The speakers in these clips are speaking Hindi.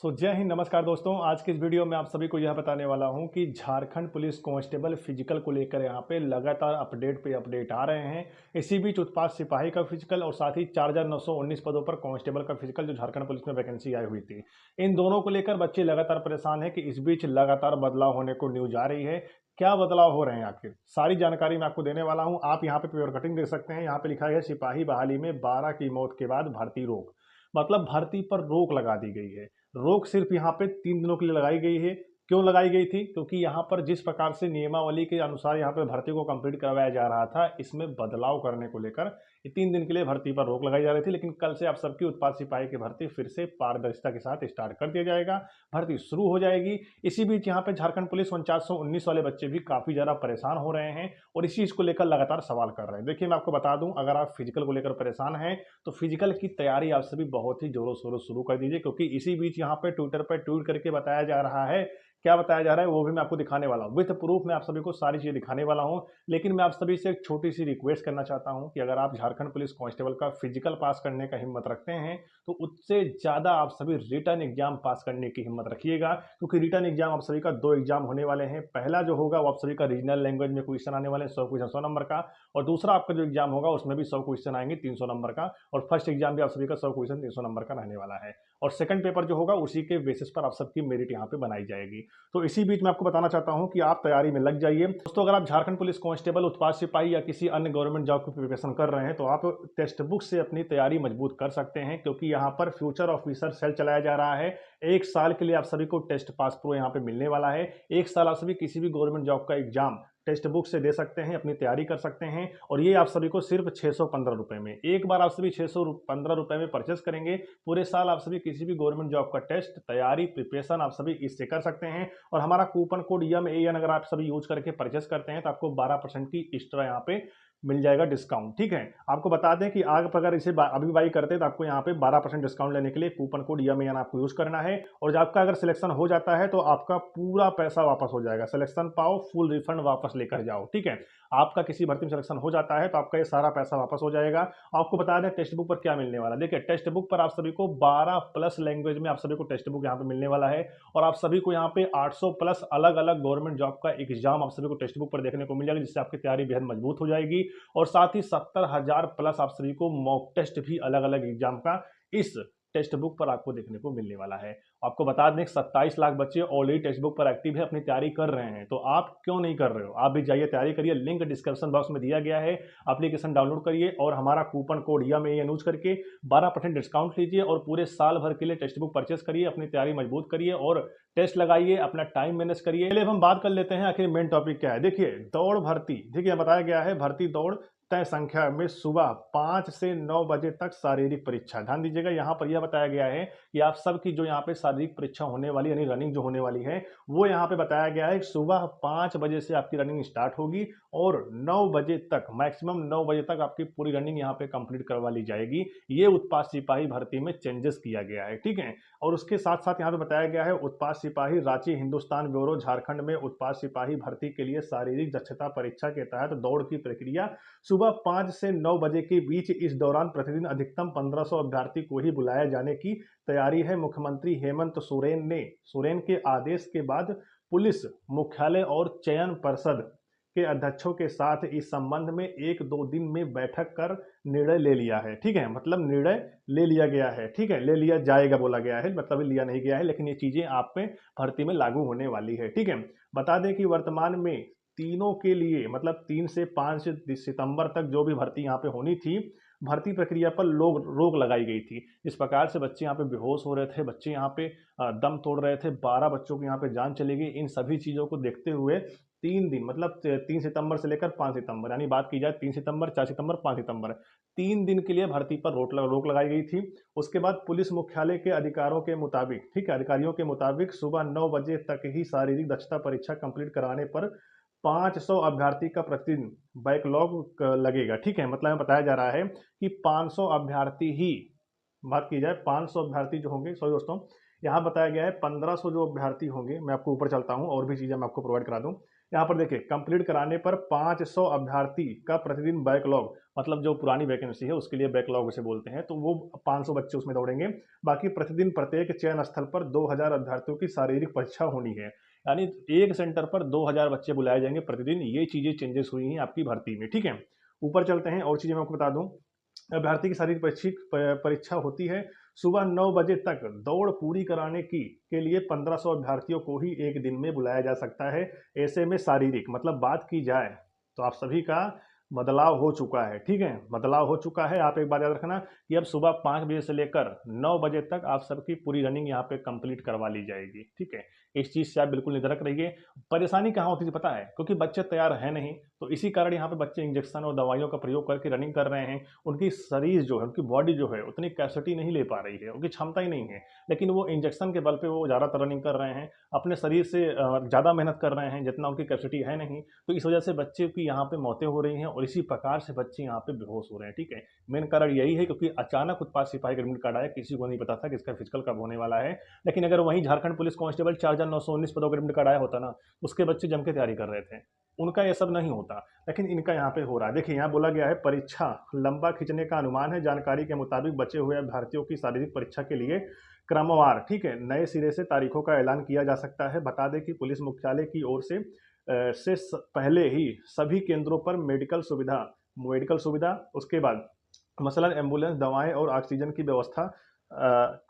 जय हिंद, नमस्कार दोस्तों। आज की इस वीडियो में आप सभी को यह बताने वाला हूं कि झारखंड पुलिस कांस्टेबल फिजिकल को लेकर यहां पे लगातार अपडेट पे अपडेट आ रहे हैं। इसी बीच उत्पाद सिपाही का फिजिकल और साथ ही 4919 पदों पर कांस्टेबल का फिजिकल जो झारखंड पुलिस में वैकेंसी आई हुई थी, इन दोनों को लेकर बच्चे लगातार परेशान है कि इस बीच लगातार बदलाव होने को न्यूज आ रही है। क्या बदलाव हो रहे हैं आखिर, सारी जानकारी मैं आपको देने वाला हूं। आप यहाँ पे पेपर कटिंग देख सकते हैं। यहाँ पे लिखा है सिपाही बहाली में 12 की मौत के बाद भर्ती रोक, मतलब भर्ती पर रोक लगा दी गई है। रोक सिर्फ यहाँ पे 3 दिनों के लिए लगाई गई है। क्यों लगाई गई थी? क्योंकि यहाँ पर जिस प्रकार से नियमावली के अनुसार यहाँ पे भर्ती को कंप्लीट करवाया जा रहा था, इसमें बदलाव करने को लेकर ये 3 दिन के लिए भर्ती पर रोक लगाई जा रही थी। लेकिन कल से आप सबकी उत्पाद सिपाही की भर्ती फिर से पारदर्शिता के साथ स्टार्ट कर दिया जाएगा, भर्ती शुरू हो जाएगी। इसी बीच यहाँ पे झारखंड पुलिस 4919 वाले बच्चे भी काफी ज्यादा परेशान हो रहे हैं और इसी चीज को लेकर लगातार सवाल कर रहे हैं। देखिए, मैं आपको बता दूं, अगर आप फिजिकल को लेकर परेशान हैं तो फिजिकल की तैयारी आप सभी बहुत ही जोरों शोरों शुरू कर दीजिए, क्योंकि इसी बीच यहाँ पे ट्विटर पर ट्वीट करके बताया जा रहा है। क्या बताया जा रहा है वो भी मैं आपको दिखाने वाला हूँ, विथ प्रूफ मैं आप सभी को सारी चीजें दिखाने वाला हूँ। लेकिन मैं आप सभी से एक छोटी सी रिक्वेस्ट करना चाहता हूँ कि अगर आप झारखंड पुलिस कांस्टेबल का फिजिकल पास करने का हिम्मत रखते हैं तो उससे ज्यादा आप सभी रिटर्न एग्जाम पास करने की हिम्मत रखिएगा, क्योंकि रिटर्न एग्जाम आप सभी का 2 एग्जाम होने वाले हैं। पहला जो होगा वो आप सभी का रीजनल लैंग्वेज में क्वेश्चन आने वाले हैं, 100 क्वेश्चन 100 नंबर का। और दूसरा आपका जो एग्जाम होगा उसमें भी 100 क्वेश्चन आएंगे 300 नंबर का। और फर्स्ट एग्जाम भी आप सभी का 100 क्वेश्चन 300 नंबर का रहने वाला है। और सेकंड पेपर जो होगा उसी के बेसिस पर आप सबकी मेरिट यहाँ पे बनाई जाएगी। तो इसी बीच मैं आपको बताना चाहता हूं कि आप तैयारी में लग जाइए दोस्तों। अगर आप झारखंड पुलिस कांस्टेबल, उत्पाद सिपाही या किसी अन्य गवर्नमेंट जॉब की प्रिपरेशन कर रहे हैं तो आप टेक्स्ट बुक से अपनी तैयारी मजबूत कर सकते हैं, क्योंकि यहाँ पर फ्यूचर ऑफिसर सेल चलाया जा रहा है। 1 साल के लिए आप सभी को टेस्ट पास प्रो यहाँ पे मिलने वाला है। 1 साल आप सभी किसी भी गवर्नमेंट जॉब का एग्जाम टेक्स्ट बुक से दे सकते हैं, अपनी तैयारी कर सकते हैं। और ये आप सभी को सिर्फ 615 रुपए में, एक बार आप सभी 615 रुपए में परचेस करेंगे। पूरे साल आप सभी किसी भी गवर्नमेंट जॉब का टेस्ट तैयारी प्रिपरेशन आप सभी इससे कर सकते हैं। और हमारा कूपन कोड YAN अगर आप सभी यूज करके परचेस करते हैं तो आपको 12% की एक्स्ट्रा यहाँ पे मिल जाएगा डिस्काउंट। ठीक है, आपको बता दें कि आप अगर इसे अभी बाई करते हैं तो आपको यहाँ पे 12% डिस्काउंट लेने के लिए कूपन कोड YAN आपको यूज करना है। और जब आपका अगर सिलेक्शन हो जाता है तो आपका पूरा पैसा वापस हो जाएगा। सिलेक्शन पाओ, फुल रिफंड वापस लेकर जाओ। ठीक है, आपका किसी भर्ती में सिलेक्शन हो जाता है तो आपका ये सारा पैसा वापस हो जाएगा। आपको बता दें टेक्स्ट बुक पर क्या मिलने वाला है। देखिए, टेक्स्ट बुक पर आप सभी को 12 प्लस लैंग्वेज में आप सभी को टेक्स्ट बुक यहाँ पे मिलने वाला है। और आप सभी को यहाँ पे 800 प्लस अलग अलग गवर्नमेंट जॉब का एग्जाम आप सभी को टेक्स्ट बुक पर देखने को मिल जाएगा, जिससे आपकी तैयारी बेहद मजबूत हो जाएगी। और साथ ही 70,000 प्लस आप सभी को मॉक टेस्ट भी अलग अलग एग्जाम का इस टेक्स्ट बुक पर आपको देखने को मिलने वाला है। आपको बता दें 27 लाख बच्चे ऑलरेडी टेक्स्ट बुक पर एक्टिव है, अपनी तैयारी कर रहे हैं। तो आप क्यों नहीं कर रहे हो? आप भी जाइए, तैयारी करिए। लिंक डिस्क्रिप्शन बॉक्स में दिया गया है, एप्लीकेशन डाउनलोड करिए और हमारा कूपन कोड YAN यूज करके 12% डिस्काउंट लीजिए और पूरे साल भर के लिए टेक्स्ट बुक परचेस करिए, अपनी तैयारी मजबूत करिए और टेस्ट लगाइए, अपना टाइम मैनेज करिए। पहले हम बात कर लेते हैं आखिर मेन टॉपिक क्या है। देखिए, दौड़ भर्ती, देखिए बताया गया है भर्ती दौड़ तय संख्या में सुबह 5 से 9 बजे तक शारीरिक परीक्षा। ध्यान दीजिएगा, यहाँ पर यह बताया गया है कि आप सबकी जो यहाँ पे शारीरिक परीक्षा होने वाली यानी रनिंग जो होने वाली है वो यहाँ पे बताया गया है कि सुबह 5 बजे से आपकी रनिंग स्टार्ट होगी और 9 बजे तक, मैक्सिमम 9 बजे तक आपकी पूरी रनिंग यहाँ पे कंप्लीट करवा ली जाएगी। ये उत्पाद सिपाही भर्ती में चेंजेस किया गया है। ठीक है, और उसके साथ साथ यहाँ पे बताया गया है उत्पाद सिपाही रांची हिंदुस्तान ब्यूरो झारखंड में उत्पाद सिपाही भर्ती के लिए शारीरिक दक्षता परीक्षा के तहत दौड़ की प्रक्रिया सुबह 5 से 9 बजे के बीच। इस दौरान प्रतिदिन अधिकतम 1500 अभ्यर्थी को ही बुलाया जाने की तैयारी है। मुख्यमंत्री हेमंत सोरेन के आदेश के बाद पुलिस मुख्यालय और चयन पर्षद के अध्यक्षों के साथ इस संबंध में 1-2 दिन में बैठक कर निर्णय ले लिया है। ठीक है, मतलब निर्णय ले लिया गया है। ठीक है, ले लिया जाएगा बोला गया है, मतलब लिया नहीं गया है, लेकिन ये चीजें आप पे भर्ती में लागू होने वाली है। ठीक है, बता दें कि वर्तमान में तीनों के लिए, मतलब 3 से 5 सितंबर तक जो भी भर्ती यहाँ पे होनी थी, भर्ती प्रक्रिया पर रोक लगाई गई थी। इस प्रकार से बच्चे यहाँ पे बेहोश हो रहे थे, बच्चे यहाँ पे दम तोड़ रहे थे, 12 बच्चों की यहाँ पे जान चली गई। इन सभी चीज़ों को देखते हुए 3 दिन, मतलब 3 सितंबर से लेकर 5 सितंबर, यानी बात की जाए 3 सितंबर 4 सितंबर 5 सितंबर, 3 दिन के लिए भर्ती पर रोक लगाई गई थी। उसके बाद पुलिस मुख्यालय के अधिकारों के मुताबिक, ठीक है, अधिकारियों के मुताबिक सुबह 9 बजे तक ही शारीरिक दक्षता परीक्षा कंप्लीट कराने पर 500 अभ्यर्थी का प्रतिदिन बैकलॉग लगेगा। ठीक है, मतलब बताया जा रहा है कि 500 अभ्यर्थी ही, बात की जाए 500 अभ्यर्थी जो होंगे, सॉरी दोस्तों, यहाँ बताया गया है 1500 जो अभ्यर्थी होंगे। मैं आपको ऊपर चलता हूँ और भी चीज़ें मैं आपको प्रोवाइड करा दूँ। यहाँ पर देखिए कंप्लीट कराने पर 500 अभ्यर्थी का प्रतिदिन बैकलॉग, मतलब जो पुरानी वैकेंसी है उसके लिए बैकलॉग उसे बोलते हैं, तो वो 500 बच्चे उसमें दौड़ेंगे। बाकी प्रतिदिन प्रत्येक चयन स्थल पर 2000 अभ्यर्थियों की शारीरिक परीक्षा होनी है, यानी एक सेंटर पर 2000 बच्चे बुलाए जाएंगे प्रतिदिन। ये चीजें चेंजेस हुई हैं आपकी भर्ती में, ठीक है। ऊपर चलते हैं और चीजें मैं आपको बता दूं। अभ्यर्थी की शारीरिक परीक्षा होती है सुबह 9 बजे तक। दौड़ पूरी कराने की के लिए 1500 अभ्यर्थियों को ही एक दिन में बुलाया जा सकता है। ऐसे में शारीरिक मतलब बात की जाए तो आप सभी का बदलाव हो चुका है, ठीक है, बदलाव हो चुका है। आप एक बात याद रखना कि अब सुबह 5 बजे से लेकर 9 बजे तक आप सबकी पूरी रनिंग यहाँ पे कंप्लीट करवा ली जाएगी, ठीक है। इस चीज़ से आप बिल्कुल निधड़क रहिए। परेशानी कहाँ होती है पता है, क्योंकि बच्चे तैयार हैं नहीं, तो इसी कारण यहाँ पे बच्चे इंजेक्शन और दवाइयों का प्रयोग करके रनिंग कर रहे हैं। उनकी शरीर जो है, उनकी बॉडी जो है उतनी कैपेसिटी नहीं ले पा रही है, उनकी क्षमता ही नहीं है, लेकिन वो इंजेक्शन के बल पे वो ज़्यादातर रनिंग कर रहे हैं, अपने शरीर से ज़्यादा मेहनत कर रहे हैं जितना उनकी कैपेसिटी है नहीं। तो इस वजह से बच्चे की यहाँ पे मौतें हो रही हैं और इसी प्रकार से बच्चे यहाँ पे बेहोश हो रहे हैं, ठीक है। मेन कारण यही है क्योंकि अचानक उत्पाद सिपाही का एडमिट कार्ड आया, किसी को नहीं पता था कि इसका फिजिकल कब होने वाला है। लेकिन अगर वहीं झारखंड पुलिस कांस्टेबल 4919 पदों का एडमिट कार्ड आया होता ना, उसके बच्चे जम के तैयारी कर रहे थे, उनका ये सब नहीं होता, लेकिन इनका यहाँ पे हो रहा है। देखिए यहाँ बोला गया है परीक्षा लंबा खींचने का अनुमान है। जानकारी के मुताबिक बचे हुए अभ्यर्थियों की शारीरिक परीक्षा के लिए क्रमवार, ठीक है, नए सिरे से तारीखों का ऐलान किया जा सकता है। बता दें कि पुलिस मुख्यालय की ओर से पहले ही सभी केंद्रों पर मेडिकल सुविधा उसके बाद मसलन एम्बुलेंस, दवाएं और ऑक्सीजन की व्यवस्था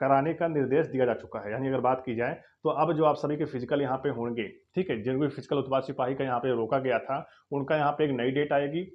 कराने का निर्देश दिया जा चुका है। यानी अगर बात की जाए तो अब जो आप सभी के फिजिकल यहाँ पे होंगे, ठीक है, जिनको फिजिकल उत्पाद सिपाही का यहाँ पे रोका गया था, उनका यहाँ पे एक नई डेट आएगी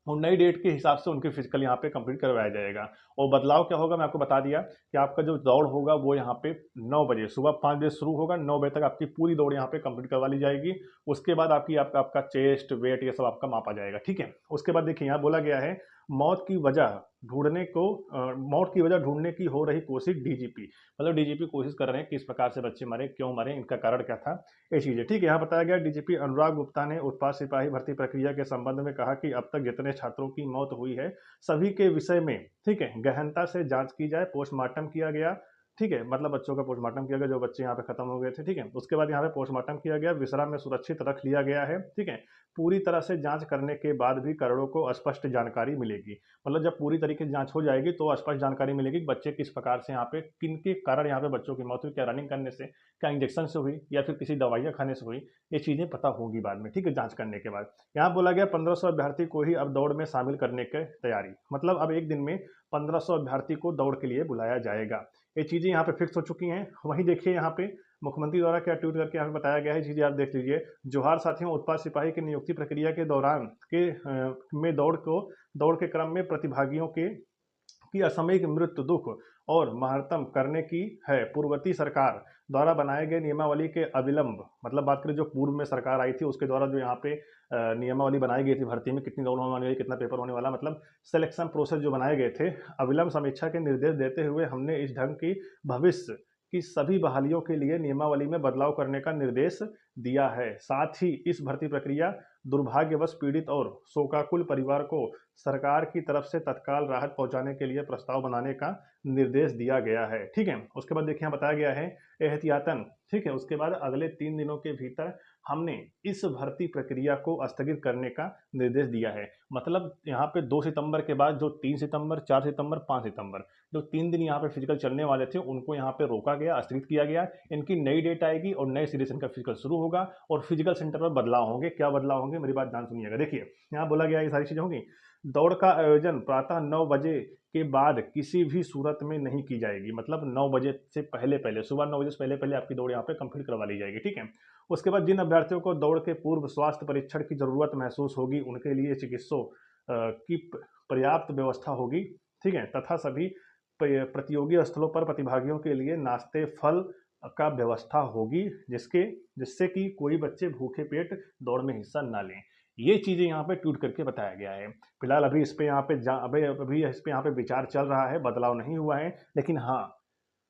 और नई डेट के हिसाब से उनकी फिजिकल यहाँ पे कंप्लीट करवाया जाएगा। और बदलाव क्या होगा मैं आपको बता दिया कि आपका जो दौड़ होगा वो यहाँ पे 9 बजे, सुबह 5 बजे शुरू होगा, 9 बजे तक आपकी पूरी दौड़ यहाँ पे कंप्लीट करवा ली जाएगी। उसके बाद आपका चेस्ट वेट ये सब आपका मापा जाएगा, ठीक है। उसके बाद देखिए यहाँ बोला गया है मौत की वजह मौत की वजह ढूंढने की हो रही कोशिश। डीजीपी मतलब डीजीपी कोशिश कर रहे हैं किस प्रकार से बच्चे मरे, क्यों मरे, इनका कारण क्या था, ये चीजें, ठीक है। यहाँ बताया गया डीजीपी अनुराग गुप्ता ने उत्पाद सिपाही भर्ती प्रक्रिया के संबंध में कहा कि अब तक जितने छात्रों की मौत हुई है सभी के विषय में, ठीक है, गहनता से जांच की जाए। पोस्टमार्टम किया गया, ठीक है, मतलब बच्चों का पोस्टमार्टम किया गया जो बच्चे यहाँ पे खत्म हो गए थे, ठीक है। उसके बाद यहाँ पे पोस्टमार्टम किया गया, विसरा में सुरक्षित रख लिया गया है, ठीक है। पूरी तरह से जांच करने के बाद भी करोड़ों को स्पष्ट जानकारी मिलेगी। मतलब जब पूरी तरीके से जांच हो जाएगी तो स्पष्ट जानकारी मिलेगी कि बच्चे किस प्रकार से यहाँ पे, किन के कारण यहाँ पे बच्चों की मौत हुई, क्या रनिंग करने से, क्या इंजेक्शन से हुई या फिर किसी दवाइयाँ खाने से हुई, ये चीज़ें पता होगी बाद में, ठीक है, जांच करने के बाद। यहाँ बोला गया 1500 अभ्यर्थी को ही अब दौड़ में शामिल करने की तैयारी, मतलब अब एक दिन में 1500 अभ्यर्थी को दौड़ के लिए बुलाया जाएगा। ये चीज़ें यहाँ पे फिक्स हो चुकी हैं। वहीं देखिए यहाँ पे मुख्यमंत्री द्वारा क्या ट्वीट करके यहाँ पे बताया गया है, चीज़ें आप देख लीजिए। जोहार साथियों, उत्पाद सिपाही की नियुक्ति प्रक्रिया के दौरान में दौड़ के क्रम में प्रतिभागियों की असामयिक मृत्यु दुख और महत्तम करने की है पूर्ववर्ती सरकार द्वारा बनाए गए नियमावली के अविलंब, मतलब बात करें जो पूर्व में सरकार आई थी उसके द्वारा जो यहाँ पे नियमावली बनाई गई थी भर्ती में, कितनी दौड़ होने वाली, कितना पेपर होने वाला, मतलब सिलेक्शन प्रोसेस जो बनाए गए थे, अविलंब समीक्षा के निर्देश देते हुए हमने इस ढंग की भविष्य की सभी बहालियों के लिए नियमावली में बदलाव करने का निर्देश दिया है। साथ ही इस भर्ती प्रक्रिया दुर्भाग्यवश पीड़ित और शोकाकुल परिवार को सरकार की तरफ से तत्काल राहत पहुंचाने के लिए प्रस्ताव बनाने का निर्देश दिया गया है, ठीक है। उसके बाद देखिए बताया गया है एहतियातन, ठीक है, उसके बाद अगले 3 दिनों के भीतर हमने इस भर्ती प्रक्रिया को स्थगित करने का निर्देश दिया है। मतलब यहाँ पे 2 सितंबर के बाद जो 3 सितंबर, 4 सितंबर, 5 सितंबर जो 3 दिन यहाँ पे फिजिकल चलने वाले थे उनको यहाँ पे रोका गया, स्थगित किया गया। इनकी नई डेट आएगी और नए सिरे से इनका फिजिकल शुरू होगा और फिजिकल सेंटर पर बदलाव होंगे। क्या बदलाव होंगे, मेरी बात ध्यान सुनिएगा। देखिए यहाँ बोला गया ये सारी चीजें होंगी। दौड़ का आयोजन प्रातः 9 बजे के बाद किसी भी सूरत में नहीं की जाएगी, मतलब 9 बजे से पहले सुबह 9 बजे से पहले आपकी दौड़ यहाँ पे कंप्लीट करवा ली जाएगी, ठीक है। उसके बाद जिन अभ्यर्थियों को दौड़ के पूर्व स्वास्थ्य परीक्षण की जरूरत महसूस होगी उनके लिए चिकित्सकों की पर्याप्त व्यवस्था होगी, ठीक है, तथा सभी प्रतियोगी स्थलों पर प्रतिभागियों के लिए नाश्ते फल का व्यवस्था होगी जिससे कि कोई बच्चे भूखे पेट दौड़ में हिस्सा ना लें। ये चीज़ें यहाँ पे ट्वीट करके बताया गया है। फिलहाल अभी इस पे यहाँ पे अभी इस पे यहाँ पे विचार चल रहा है, बदलाव नहीं हुआ है। लेकिन हाँ,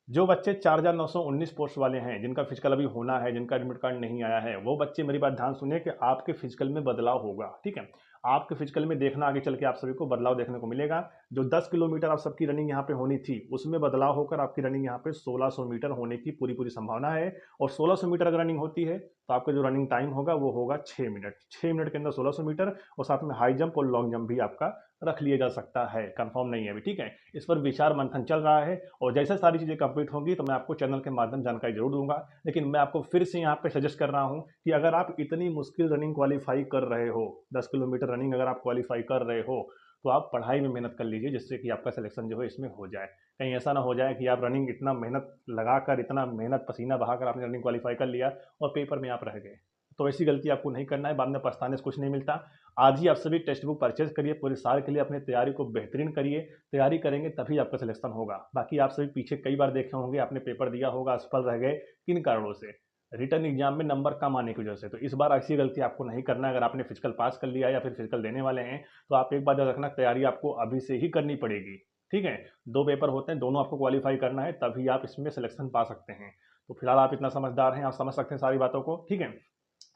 जो बच्चे 4919 पोस्ट वाले हैं जिनका फिजिकल अभी होना है, जिनका एडमिट कार्ड नहीं आया है, वो बच्चे मेरी बात ध्यान सुनिए कि आपके फिजिकल में बदलाव होगा, ठीक है। आपके फिजिकल में देखना आगे चल के आप सभी को बदलाव देखने को मिलेगा। जो 10 किलोमीटर आप सबकी रनिंग यहाँ पे होनी थी, उसमें बदलाव होकर आपकी रनिंग यहाँ पे 1600 मीटर होने की पूरी पूरी संभावना है। और 1600 मीटर अगर रनिंग होती है तो आपका जो रनिंग टाइम होगा वो होगा 6 मिनट। 6 मिनट के अंदर 1600 मीटर और साथ में हाई जंप और लॉन्ग जंप भी आपका रख लिया जा सकता है। कंफर्म नहीं है अभी, ठीक है। इस पर विचार मंथन चल रहा है और जैसे सारी चीज़ें कंप्लीट होंगी तो मैं आपको चैनल के माध्यम जानकारी जरूर दूंगा। लेकिन मैं आपको फिर से यहाँ पे सजेस्ट कर रहा हूँ कि अगर आप इतनी मुश्किल रनिंग क्वालिफाई कर रहे हो, 10 किलोमीटर रनिंग अगर आप क्वालिफाई कर रहे हो, तो आप पढ़ाई में मेहनत कर लीजिए, जिससे कि आपका सिलेक्शन जो है इसमें हो जाए। कहीं ऐसा ना हो जाए कि आप रनिंग इतना मेहनत लगाकर, इतना मेहनत पसीना बहाकर आपने रनिंग क्वालिफाई कर लिया और पेपर में आप रह गए। तो ऐसी गलती आपको नहीं करना है, बाद में पछताने से कुछ नहीं मिलता। आज ही आप सभी टेक्स्ट बुक परचेज करिए, पूरे साल के लिए अपनी तैयारी को बेहतरीन करिए। तैयारी करेंगे तभी आपका सिलेक्शन होगा। बाकी आप सभी पीछे कई बार देखे होंगे, आपने पेपर दिया होगा, असफल रह गए, किन कारणों से? रिटर्न एग्जाम में नंबर कम आने की वजह से। तो इस बार ऐसी गलती आपको नहीं करना है। अगर आपने फिजिकल पास कर लिया या फिर फिजिकल देने वाले हैं, तो आप एक बात याद रखना, तैयारी आपको अभी से ही करनी पड़ेगी, ठीक है। 2 पेपर होते हैं, दोनों आपको क्वालिफाई करना है, तभी आप इसमें सिलेक्शन पा सकते हैं। तो फिलहाल आप इतना समझदार हैं, आप समझ सकते हैं सारी बातों को, ठीक है।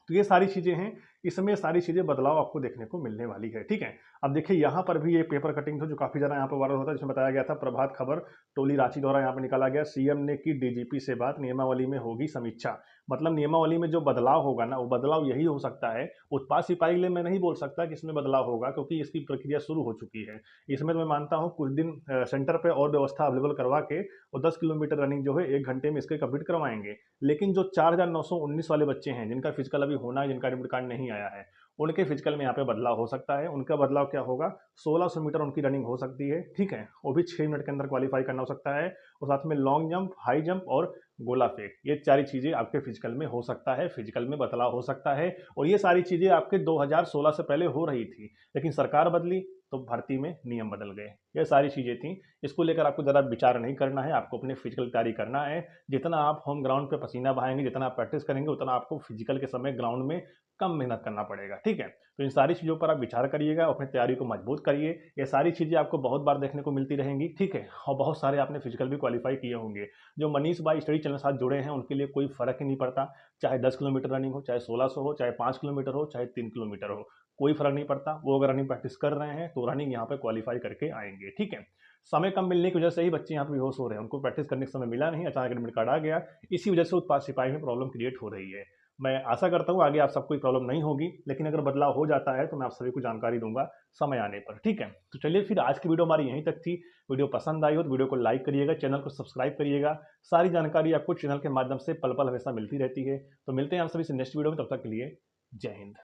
तो ये सारी चीज़ें हैं, इसमें सारी चीज़ें बदलाव आपको देखने को मिलने वाली है, ठीक है। अब देखिए यहाँ पर भी एक पेपर कटिंग था जो काफ़ी ज़्यादा यहाँ पर वायरल होता है, जिसमें बताया गया था, प्रभात खबर टोली रांची द्वारा यहाँ पर निकाला गया, सीएम ने की डीजीपी से बात, नियमावली में होगी समीक्षा। मतलब नियमावली में जो बदलाव होगा ना, वो बदलाव यही हो सकता है। उत्पाद सिपाही के लिए मैं नहीं बोल सकता कि इसमें बदलाव होगा, क्योंकि इसकी प्रक्रिया शुरू हो चुकी है। इसमें तो मैं मानता हूँ कुछ दिन सेंटर पर और व्यवस्था अवेलेबल करवा के और 10 किलोमीटर रनिंग जो है 1 घंटे में इसके कंप्लीट करवाएंगे। लेकिन जो 4919 वाले बच्चे हैं, जिनका फिजिकल अभी होना है, जिनका एडमिट कार्ड नहीं आया है, उनके फिजिकल में यहाँ पे बदलाव हो सकता है। उनका बदलाव क्या होगा? 1600 मीटर उनकी रनिंग हो सकती है, ठीक है। वो भी 6 मिनट के अंदर क्वालिफाई करना हो सकता है। और साथ में लॉन्ग जंप, हाई जंप और गोला फेंक, ये सारी चीज़ें आपके फिजिकल में हो सकता है, फिजिकल में बदलाव हो सकता है। और ये सारी चीज़ें आपके 2016 से पहले हो रही थी, लेकिन सरकार बदली तो भर्ती में नियम बदल गए। ये सारी चीज़ें थी, इसको लेकर आपको ज़्यादा विचार नहीं करना है। आपको अपने फिजिकल तैयारी करना है। जितना आप होम ग्राउंड पे पसीना बहाएंगे, जितना आप प्रैक्टिस करेंगे, उतना आपको फिजिकल के समय ग्राउंड में कम मेहनत करना पड़ेगा, ठीक है। तो इन सारी चीज़ों पर आप विचार करिएगा, अपनी तैयारी को मजबूत करिए। ये सारी चीज़ें आपको बहुत बार देखने को मिलती रहेंगी, ठीक है। और बहुत सारे आपने फिजिकल भी क्वालिफाई किए होंगे। जो मनीष भाई स्टडी चैनल के साथ जुड़े हैं, उनके लिए कोई फर्क ही नहीं पड़ता। चाहे 10 किलोमीटर रनिंग हो, चाहे 1600 हो, चाहे 5 किलोमीटर हो, चाहे 3 किलोमीटर हो, कोई फर्क नहीं पड़ता। वो अगर रनिंग प्रैक्टिस कर रहे हैं तो रनिंग यहाँ पे क्वालिफाई करके आएंगे, ठीक है। समय कम मिलने की वजह से ही बच्चे यहाँ पे बेहोश हो रहे हैं, उनको प्रैक्टिस करने का समय मिला नहीं, अचानक एडमिट कार्ड आ गया। इसी वजह से उत्पाद सिपाही में प्रॉब्लम क्रिएट हो रही है। मैं आशा करता हूँ आगे आप सबको कोई प्रॉब्लम नहीं होगी, लेकिन अगर बदलाव हो जाता है तो मैं आप सभी को जानकारी दूंगा समय आने पर, ठीक है। तो चलिए फिर आज की वीडियो हमारी यहीं तक थी। वीडियो पसंद आई हो तो वीडियो को लाइक करिएगा, चैनल को सब्सक्राइब करिएगा। सारी जानकारी आपको चैनल के माध्यम से पल पल हमेशा मिलती रहती है। तो मिलते हैं हम सभी से नेक्स्ट वीडियो में, तब तक के लिए जय हिंद।